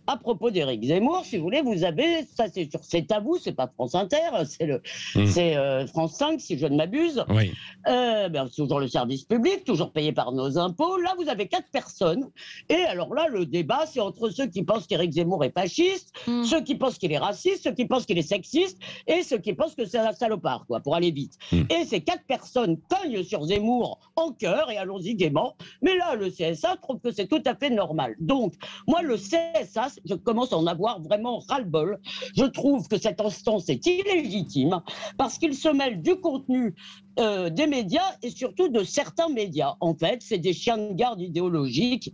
E: À propos d'Éric Zemmour, si vous voulez, vous avez, ça c'est à vous, c'est pas France Inter, c'est France 5, si je ne m'abuse.
C: Oui.
E: Toujours le service public, toujours payé par nos impôts. Là, vous avez 4 personnes. Et alors là, le débat, c'est entre ceux qui pensent qu'Éric Zemmour est fasciste, ceux qui pensent qu'il est raciste, ceux qui pensent qu'il est sexiste, et ceux qui pensent que c'est un salopard, quoi, pour aller vite. Et ces 4 personnes cognent sur Zemmour en cœur, et allons-y gaiement. Mais là, le CSA trouve que c'est tout à fait normal. Donc, moi, le CSA, je commence à en avoir vraiment ras-le-bol. Je trouve que cette instance est illégitime parce qu'il se mêle du contenu des médias et surtout de certains médias. En fait, c'est des chiens de garde idéologiques.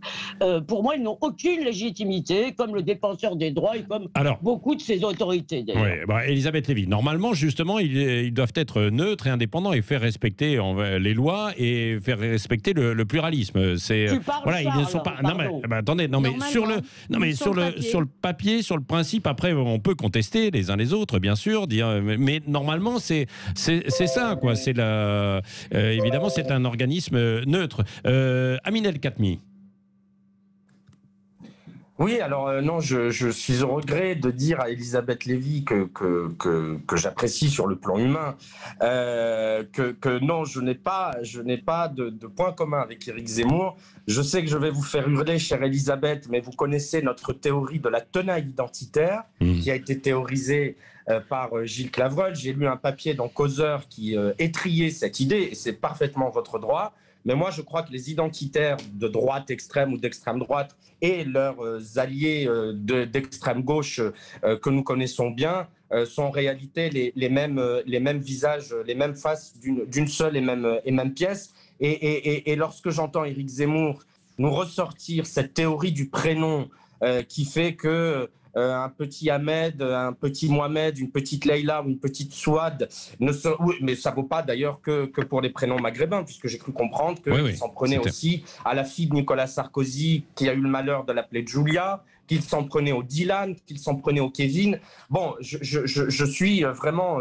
E: Pour moi, ils n'ont aucune légitimité, comme le défenseur des droits et comme beaucoup de ces autorités.
C: Oui, Elisabeth Lévy, normalement, justement, ils doivent être neutres et indépendants et faire respecter les lois et faire respecter le pluralisme. Voilà, ils ne sont pas. Non, mais attendez, non, mais sur le papier, sur le principe, après, on peut contester les uns les autres, bien sûr, mais normalement, c'est ça, quoi. C'est évidemment, c'est un organisme neutre. Amine El-Khatmi.
G: Oui, alors non, je suis au regret de dire à Elisabeth Lévy que j'apprécie sur le plan humain, que non, je n'ai pas de point commun avec Éric Zemmour. Je sais que je vais vous faire hurler, chère Elisabeth, mais vous connaissez notre théorie de la tenaille identitaire qui a été théorisée par Gilles Clavreul. J'ai lu un papier dans Causeur qui étrillait cette idée, et c'est parfaitement votre droit. Mais moi, je crois que les identitaires de droite extrême ou d'extrême droite et leurs alliés d'extrême gauche que nous connaissons bien sont en réalité les mêmes visages, les mêmes faces d'une seule et même pièce. Et lorsque j'entends Éric Zemmour nous ressortir cette théorie du prénom qui fait que un petit Ahmed, un petit Mohamed, une petite Leïla ou une petite Souad, mais ça ne vaut pas d'ailleurs que pour les prénoms maghrébins, puisque j'ai cru comprendre qu'il s'en prenait aussi à la fille de Nicolas Sarkozy, qui a eu le malheur de l'appeler Julia, qu'il s'en prenait au Dylan, qu'il s'en prenait au Kevin. Bon, je suis vraiment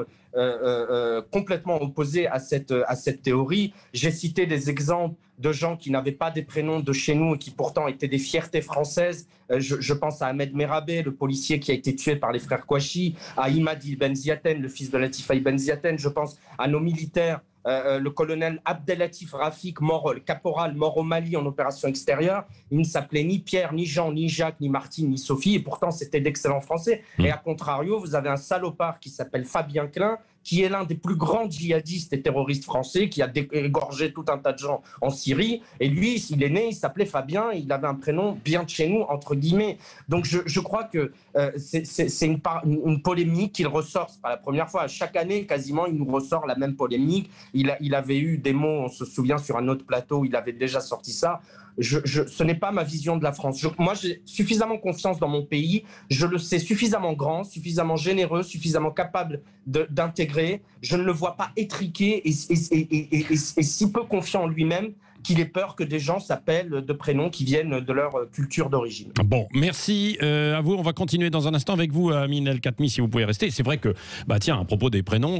G: complètement opposé à cette théorie. J'ai cité des exemples de gens qui n'avaient pas des prénoms de chez nous et qui pourtant étaient des fiertés françaises. Je pense à Ahmed Merabé, le policier qui a été tué par les frères Kouachi, à Imadi Ben Ziaten, le fils de Latifa Ben Ziaten. Je pense à nos militaires, le colonel Abdelatif Rafik, le caporal mort au Mali en opération extérieure. Il ne s'appelait ni Pierre, ni Jean, ni Jacques, ni Martine, ni Sophie, et pourtant c'était d'excellents Français. Et à contrario, vous avez un salopard qui s'appelle Fabien Klein, qui est l'un des plus grands djihadistes et terroristes français, qui a égorgé tout un tas de gens en Syrie. Et lui, il est né, il s'appelait Fabien, il avait un prénom bien de chez nous, entre guillemets. Donc je crois que c'est une polémique qu'il ressort. C'est pas la première fois. Chaque année, quasiment, il nous ressort la même polémique. Il avait eu des mots, on se souvient, sur un autre plateau, il avait déjà sorti ça. Ce n'est pas ma vision de la France. Moi, j'ai suffisamment confiance dans mon pays. Je le sais suffisamment grand, suffisamment généreux, suffisamment capable d'intégrer. Je ne le vois pas étriqué et si peu confiant en lui-même qu'il ait peur que des gens s'appellent de prénoms qui viennent de leur culture d'origine.
C: Bon, merci à vous. On va continuer dans un instant avec vous, Amine El Khatmi, si vous pouvez rester. C'est vrai que, tiens, à propos des prénoms,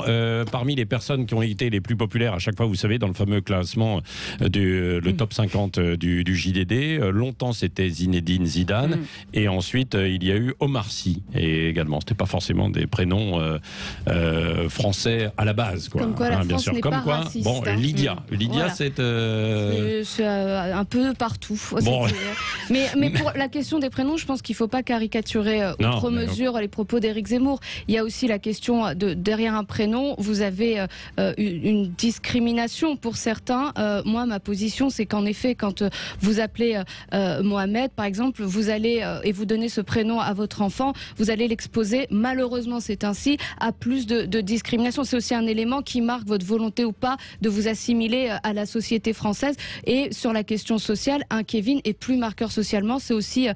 C: parmi les personnes qui ont été les plus populaires à chaque fois, vous savez, dans le fameux classement le top 50 du JDD, longtemps c'était Zinedine Zidane, et ensuite il y a eu Omar Sy, et également, c'était pas forcément des prénoms français à la base, quoi.
D: Comme quoi la France n'est pas raciste.
C: Bon, Lydia, voilà.
D: C'est un peu partout. Bon. Mais pour la question des prénoms, je pense qu'il ne faut pas caricaturer outre mesure les propos d'Éric Zemmour. Il y a aussi la question derrière un prénom, vous avez une discrimination pour certains. Moi, ma position, c'est qu'en effet, quand vous appelez Mohamed, par exemple, vous allez et vous donnez ce prénom à votre enfant, vous allez l'exposer, malheureusement c'est ainsi, à plus de discrimination. C'est aussi un élément qui marque votre volonté ou pas de vous assimiler à la société française. Et sur la question sociale, un Kevin est plus marqueur socialement. C'est aussi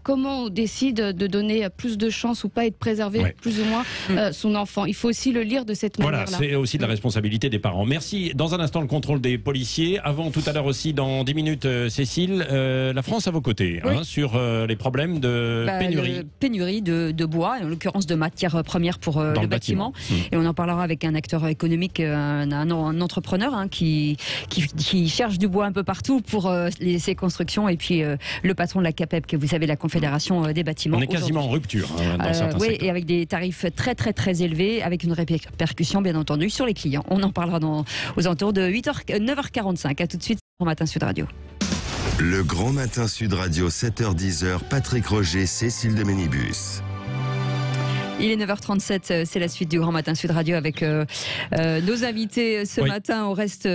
D: comment on décide de donner plus de chance ou pas et de préserver plus ou moins son enfant. Il faut aussi le lire de cette manière-là.
C: Voilà, c'est aussi de la responsabilité des parents. Merci. Dans un instant, le contrôle des policiers. Avant, tout à l'heure aussi, dans 10 minutes, Cécile, la France à vos côtés, sur les problèmes de pénurie.
B: Pénurie de bois, en l'occurrence de matières premières pour le bâtiment. Et on en parlera avec un acteur économique, un entrepreneur qui cherche du bois un peu partout pour ces constructions, et puis le patron de la CAPEB, que vous savez, la Confédération des bâtiments.
C: On est quasiment en rupture dans certains secteurs.
B: Et avec des tarifs très très très élevés, avec une répercussion bien entendu sur les clients. On en parlera aux alentours de 9h45. À tout de suite, Grand Matin Sud Radio.
A: Le Grand Matin Sud Radio, 7h-10h, Patrick Roger, Cécile de Ménibus.
B: Il est 9h37, c'est la suite du Grand Matin Sud Radio avec nos invités ce matin. On reste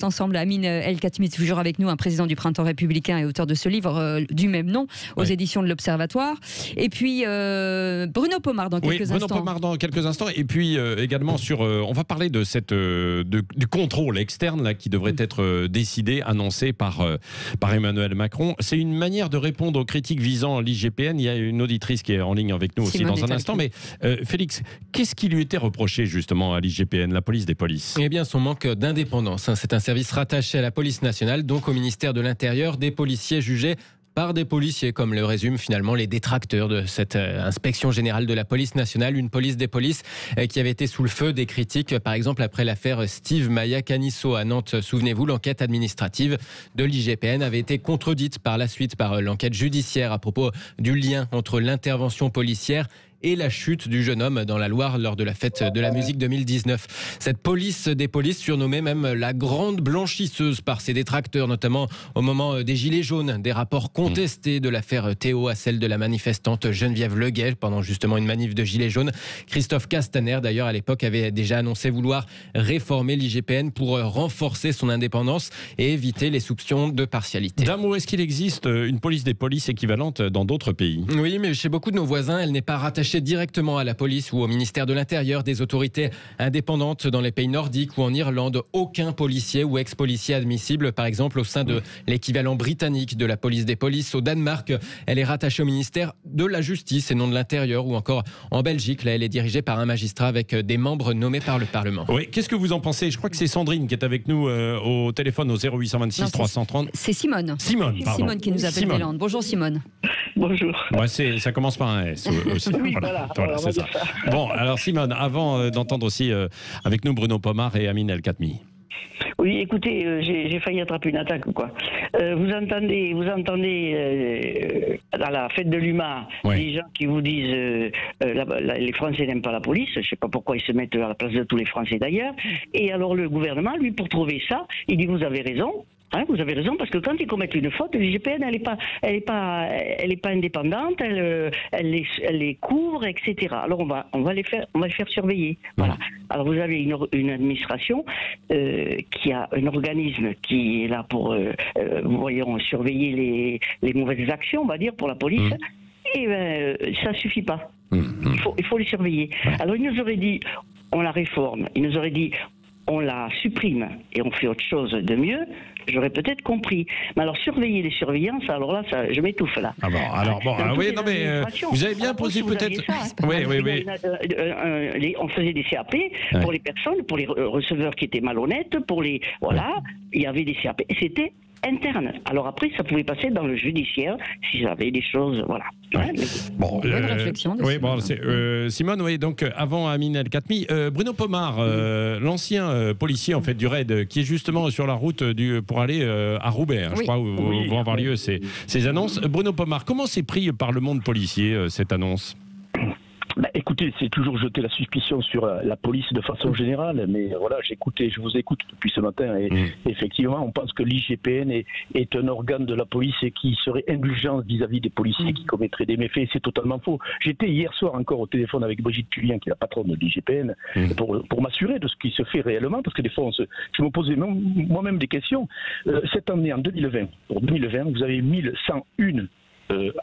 B: ensemble. Amine El Khatmi, toujours avec nous, un président du Printemps républicain et auteur de ce livre du même nom, aux éditions de l'Observatoire. Et puis Bruno Pomar dans quelques instants.
C: Bruno Pomar dans quelques instants. Et puis également on va parler de du contrôle externe là, qui devrait être décidé, annoncé par Emmanuel Macron. C'est une manière de répondre aux critiques visant l'IGPN. Il y a une auditrice qui est en ligne avec nous aussi dans un instant. Mais Félix, qu'est-ce qui lui était reproché justement à l'IGPN, la police des polices ?
H: Eh bien, son manque d'indépendance. C'est un service rattaché à la police nationale, donc au ministère de l'Intérieur, des policiers jugés par des policiers, comme le résument finalement les détracteurs de cette inspection générale de la police nationale, une police des polices qui avait été sous le feu des critiques, par exemple après l'affaire Steve Maya Canisso à Nantes. Souvenez-vous, l'enquête administrative de l'IGPN avait été contredite par la suite par l'enquête judiciaire à propos du lien entre l'intervention policière et la chute du jeune homme dans la Loire lors de la fête de la musique 2019. Cette police des polices, surnommée même la grande blanchisseuse par ses détracteurs, notamment au moment des Gilets jaunes, des rapports contestés de l'affaire Théo à celle de la manifestante Geneviève Leguet pendant justement une manif de Gilets jaunes. Christophe Castaner, d'ailleurs, à l'époque, avait déjà annoncé vouloir réformer l'IGPN pour renforcer son indépendance et éviter les soupçons de partialité.
C: D'un mot, est-ce qu'il existe une police des polices équivalente dans d'autres pays ?
H: Oui, mais chez beaucoup de nos voisins, elle n'est pas rattachée directement à la police ou au ministère de l'Intérieur, des autorités indépendantes dans les pays nordiques ou en Irlande. Aucun policier ou ex-policier admissible, par exemple, au sein de l'équivalent britannique de la police des polices. Au Danemark, elle est rattachée au ministère de la Justice et non de l'Intérieur. Ou encore en Belgique, là, elle est dirigée par un magistrat avec des membres nommés par le Parlement.
C: Oui, qu'est-ce que vous en pensez ? Je crois que c'est Sandrine qui est avec nous au téléphone au 0826 330.
B: C'est Simone.
C: Simone, pardon.
B: Simone qui nous appelle des Landes. Bonjour Simone.
I: Bonjour.
C: Ouais, ça commence par un S aussi.
I: Oui,
C: voilà, c'est ça. Bon, alors Simone, avant d'entendre aussi avec nous Bruno Pomar et Amine El Khatmi.
I: Oui, écoutez, j'ai failli attraper une attaque, quoi. Vous entendez à la fête de l'UMA des gens qui vous disent les Français n'aiment pas la police. Je ne sais pas pourquoi ils se mettent à la place de tous les Français d'ailleurs. Et alors le gouvernement, lui, pour trouver ça, il dit vous avez raison. Hein, vous avez raison, parce que quand ils commettent une faute, l'IGPN, elle est pas indépendante, elle les couvre, etc. Alors on va les faire surveiller. Voilà. Alors vous avez une administration qui a un organisme qui est là pour, voyons, surveiller les mauvaises actions, on va dire, pour la police. Et ça suffit pas. Il faut les surveiller. Alors ils nous auraient dit, on la réforme. Ils nous auraient dit, on la supprime et on fait autre chose de mieux. J'aurais peut-être compris. Mais alors, surveiller les surveillances, alors là, je m'étouffe là.
C: Ah bon, alors bon, oui, non mais vous avez bien posé peut-être. Oui.
I: On faisait des CAP pour les personnes, pour les receveurs qui étaient malhonnêtes, pour les. Voilà, il y avait des CAP. C'était interne. Alors après, ça pouvait passer dans le judiciaire si j'avais des choses, voilà.
C: Ouais. Bon, bonne réflexion. Oui, bon, Simone, oui. Donc avant Amine El Khatmi, Bruno Pomar, l'ancien policier en fait du RAID, qui est justement sur la route pour aller à Roubaix, je crois, où vont avoir lieu ces annonces. Bruno Pomar, comment s'est pris par le monde policier cette annonce?
J: Écoutez, c'est toujours jeter la suspicion sur la police de façon générale, mais voilà, je vous écoute depuis ce matin et effectivement, on pense que l'IGPN est un organe de la police et qui serait indulgent vis-à-dire des policiers qui commettraient des méfaits. C'est totalement faux. J'étais hier soir encore au téléphone avec Brigitte Tullien, qui est la patronne de l'IGPN, pour m'assurer de ce qui se fait réellement, parce que des fois, je me posais moi-même des questions. Cette année, en 2020, pour 2020, vous avez 1101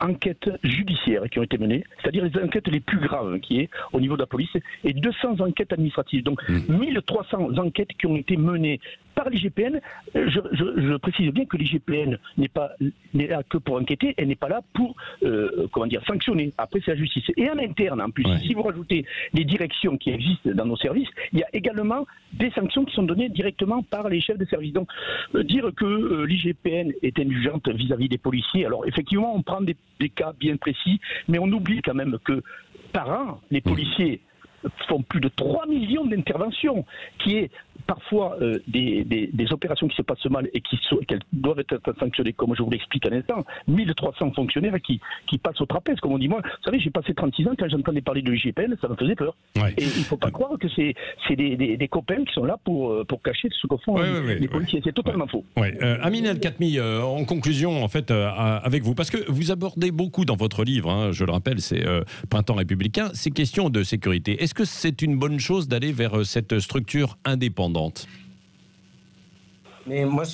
J: enquêtes judiciaires qui ont été menées, c'est-à-dire les enquêtes les plus graves qui est au niveau de la police, et 200 enquêtes administratives. Donc 1300 enquêtes qui ont été menées par l'IGPN. Je précise bien que l'IGPN n'est là que pour enquêter, elle n'est pas là pour sanctionner. Après, c'est la justice. Et en interne, en plus, si vous rajoutez les directions qui existent dans nos services, il y a également des sanctions qui sont données directement par les chefs de service. Donc, dire que l'IGPN est indulgente vis-à-vis des policiers, alors effectivement, on prend des cas bien précis, mais on oublie quand même que par an, les policiers font plus de 3 millions d'interventions, qui est parfois des opérations qui se passent mal et qu'elles doivent être sanctionnées, comme je vous l'explique à l'instant. 1300 fonctionnaires qui passent au trapèze, comme on dit. Moi, vous savez, j'ai passé 36 ans, quand j'entendais parler de l'IGPN, ça me faisait peur. Et il ne faut pas croire que c'est des copains qui sont là pour cacher ce que font les policiers. C'est totalement faux.
C: Amine El Khatmi, en conclusion, en fait, avec vous, parce que vous abordez beaucoup dans votre livre, je le rappelle, c'est Printemps républicain, ces questions de sécurité. Est-ce que c'est une bonne chose d'aller vers cette structure indépendante?
G: Mais moi,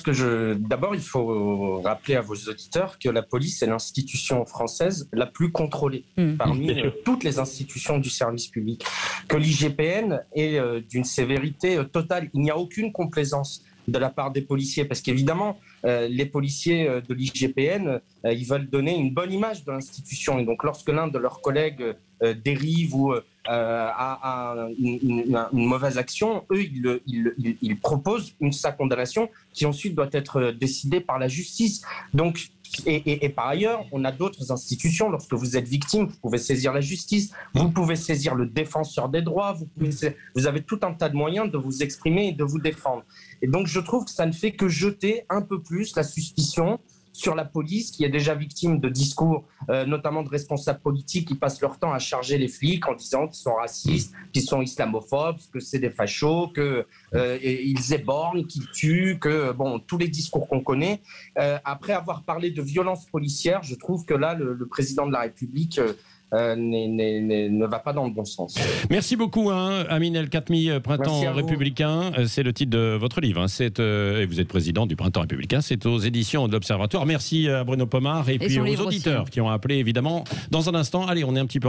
G: d'abord, il faut rappeler à vos auditeurs que la police est l'institution française la plus contrôlée parmi toutes les institutions du service public. Que l'IGPN est d'une sévérité totale. Il n'y a aucune complaisance de la part des policiers, parce qu'évidemment, les policiers de l'IGPN, ils veulent donner une bonne image de l'institution. Et donc, lorsque l'un de leurs collègues dérive ou a une mauvaise action, eux, ils proposent sa condamnation qui ensuite doit être décidée par la justice. Donc, et par ailleurs, on a d'autres institutions. Lorsque vous êtes victime, vous pouvez saisir la justice, vous pouvez saisir le défenseur des droits, vous avez tout un tas de moyens de vous exprimer et de vous défendre. Et donc, je trouve que ça ne fait que jeter un peu plus la suspicion sur la police, qui est déjà victime de discours, notamment de responsables politiques qui passent leur temps à charger les flics en disant qu'ils sont racistes, qu'ils sont islamophobes, que c'est des fachos, qu'ils éborgnent, qu'ils tuent, tous les discours qu'on connaît. Après avoir parlé de violence policière, je trouve que là, le président de la République ne va pas dans le bon sens.
C: Merci beaucoup, Amine El Khatmi, Printemps républicain. C'est le titre de votre livre. Et vous êtes président du Printemps républicain. C'est aux éditions de l'Observatoire. Merci à Bruno Pomar et puis aux auditeurs qui ont appelé, évidemment. Dans un instant, allez, on est un petit peu